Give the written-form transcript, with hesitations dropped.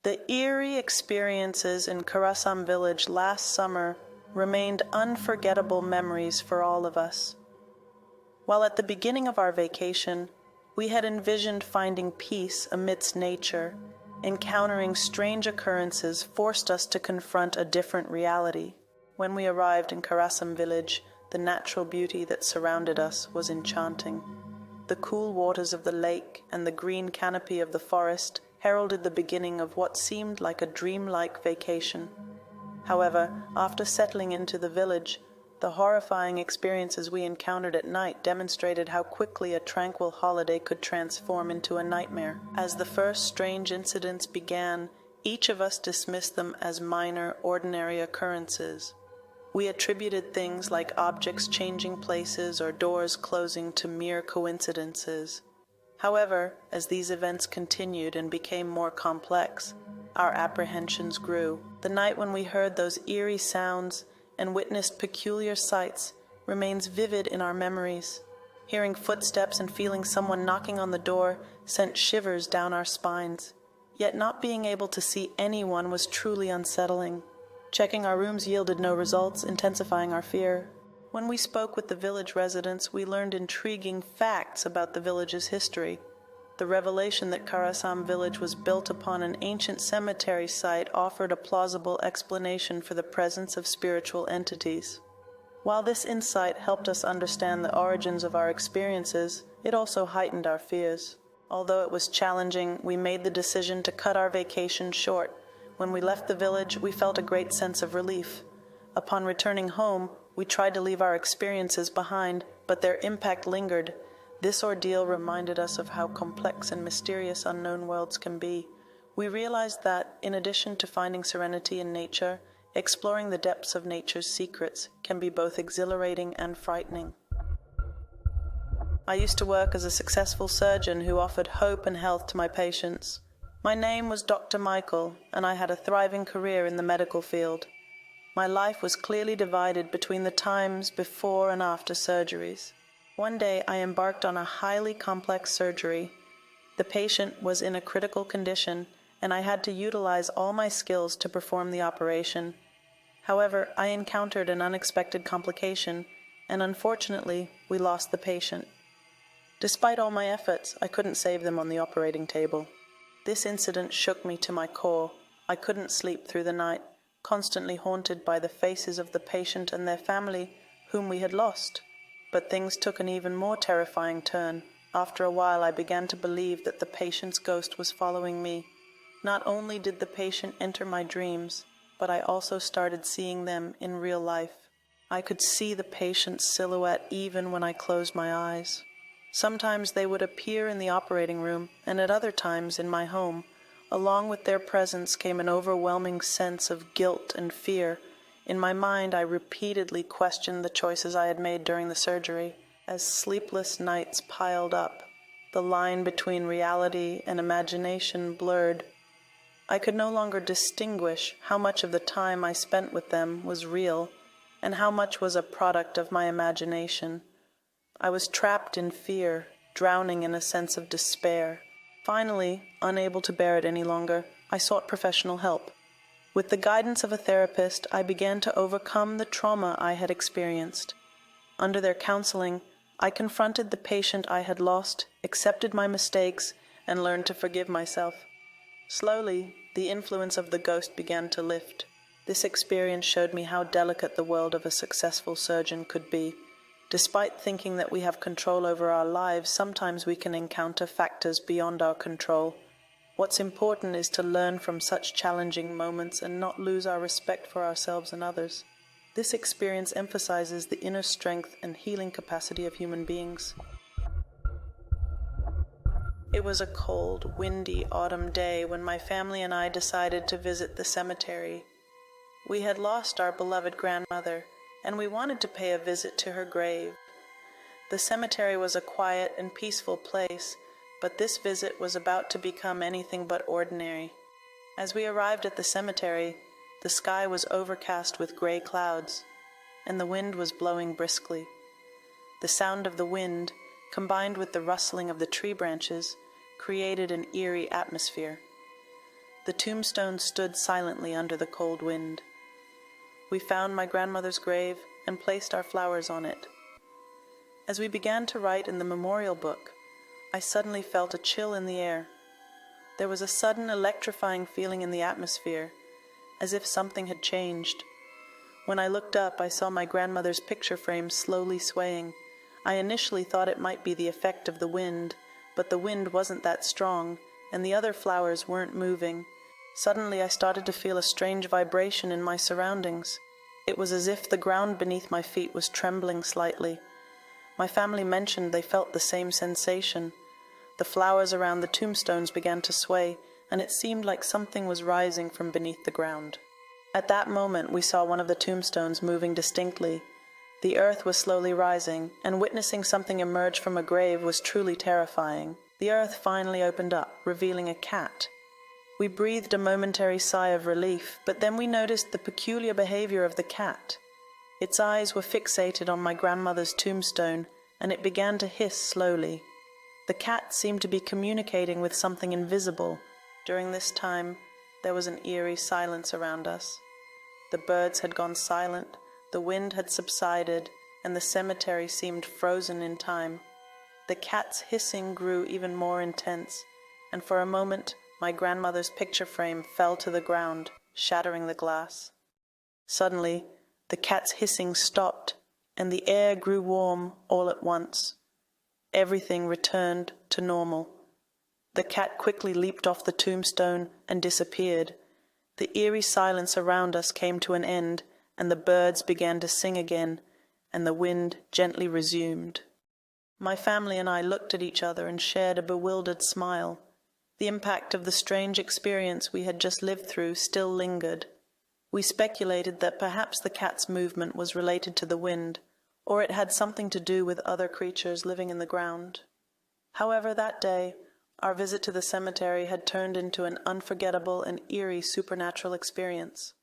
The eerie experiences in Karasam village last summer remained unforgettable memories for all of us. While at the beginning of our vacation, we had envisioned finding peace amidst nature, encountering strange occurrences forced us to confront a different reality. When we arrived in Karasam village, the natural beauty that surrounded us was enchanting. The cool waters of the lake and the green canopy of the forest heralded the beginning of what seemed like a dreamlike vacation. However, after settling into the village, the horrifying experiences we encountered at night demonstrated how quickly a tranquil holiday could transform into a nightmare. As the first strange incidents began, each of us dismissed them as minor, ordinary occurrences. We attributed things like objects changing places or doors closing to mere coincidences. However, as these events continued and became more complex, our apprehensions grew. The night when we heard those eerie sounds and witnessed peculiar sights remains vivid in our memories. Hearing footsteps and feeling someone knocking on the door sent shivers down our spines. Yet not being able to see anyone was truly unsettling. Checking our rooms yielded no results, intensifying our fear. When we spoke with the village residents, we learned intriguing facts about the village's history. The revelation that Karasam village was built upon an ancient cemetery site offered a plausible explanation for the presence of spiritual entities. While this insight helped us understand the origins of our experiences, it also heightened our fears. Although it was challenging, we made the decision to cut our vacation short. When we left the village, we felt a great sense of relief. Upon returning home, we tried to leave our experiences behind, but their impact lingered. This ordeal reminded us of how complex and mysterious unknown worlds can be. We realized that, in addition to finding serenity in nature, exploring the depths of nature's secrets can be both exhilarating and frightening. I used to work as a successful surgeon who offered hope and health to my patients. My name was Dr. Michael, and I had a thriving career in the medical field. My life was clearly divided between the times before and after surgeries. One day, I embarked on a highly complex surgery. The patient was in a critical condition, and I had to utilize all my skills to perform the operation. However, I encountered an unexpected complication, and unfortunately, we lost the patient. Despite all my efforts, I couldn't save them on the operating table. This incident shook me to my core. I couldn't sleep through the night, constantly haunted by the faces of the patient and their family, whom we had lost. But things took an even more terrifying turn. After a while, I began to believe that the patient's ghost was following me. Not only did the patient enter my dreams, but I also started seeing them in real life. I could see the patient's silhouette even when I closed my eyes. Sometimes they would appear in the operating room, and at other times in my home. Along with their presence came an overwhelming sense of guilt and fear. In my mind, I repeatedly questioned the choices I had made during the surgery. As sleepless nights piled up, the line between reality and imagination blurred. I could no longer distinguish how much of the time I spent with them was real and how much was a product of my imagination. I was trapped in fear, drowning in a sense of despair. Finally, unable to bear it any longer, I sought professional help. With the guidance of a therapist, I began to overcome the trauma I had experienced. Under their counseling, I confronted the patient I had lost, accepted my mistakes, and learned to forgive myself. Slowly, the influence of the ghost began to lift. This experience showed me how delicate the world of a successful surgeon could be. Despite thinking that we have control over our lives, sometimes we can encounter factors beyond our control. What's important is to learn from such challenging moments and not lose our respect for ourselves and others. This experience emphasizes the inner strength and healing capacity of human beings. It was a cold, windy autumn day when my family and I decided to visit the cemetery. We had lost our beloved grandmother, and we wanted to pay a visit to her grave. The cemetery was a quiet and peaceful place, but this visit was about to become anything but ordinary. As we arrived at the cemetery, the sky was overcast with gray clouds, and the wind was blowing briskly. The sound of the wind, combined with the rustling of the tree branches, created an eerie atmosphere. The tombstone stood silently under the cold wind. We found my grandmother's grave and placed our flowers on it. As we began to write in the memorial book, I suddenly felt a chill in the air. There was a sudden electrifying feeling in the atmosphere, as if something had changed. When I looked up, I saw my grandmother's picture frame slowly swaying. I initially thought it might be the effect of the wind, but the wind wasn't that strong, and the other flowers weren't moving. Suddenly I started to feel a strange vibration in my surroundings. It was as if the ground beneath my feet was trembling slightly. My family mentioned they felt the same sensation. The flowers around the tombstones began to sway, and it seemed like something was rising from beneath the ground. At that moment we saw one of the tombstones moving distinctly. The earth was slowly rising, and witnessing something emerge from a grave was truly terrifying. The earth finally opened up, revealing a cat. We breathed a momentary sigh of relief, but then we noticed the peculiar behavior of the cat. Its eyes were fixated on my grandmother's tombstone, and it began to hiss slowly. The cat seemed to be communicating with something invisible. During this time, there was an eerie silence around us. The birds had gone silent, the wind had subsided, and the cemetery seemed frozen in time. The cat's hissing grew even more intense, and for a moment my grandmother's picture frame fell to the ground, shattering the glass. Suddenly, the cat's hissing stopped, and the air grew warm all at once. Everything returned to normal. The cat quickly leaped off the tombstone and disappeared. The eerie silence around us came to an end, and the birds began to sing again, and the wind gently resumed. My family and I looked at each other and shared a bewildered smile. The impact of the strange experience we had just lived through still lingered. We speculated that perhaps the cat's movement was related to the wind, or it had something to do with other creatures living in the ground. However, that day, our visit to the cemetery had turned into an unforgettable and eerie supernatural experience.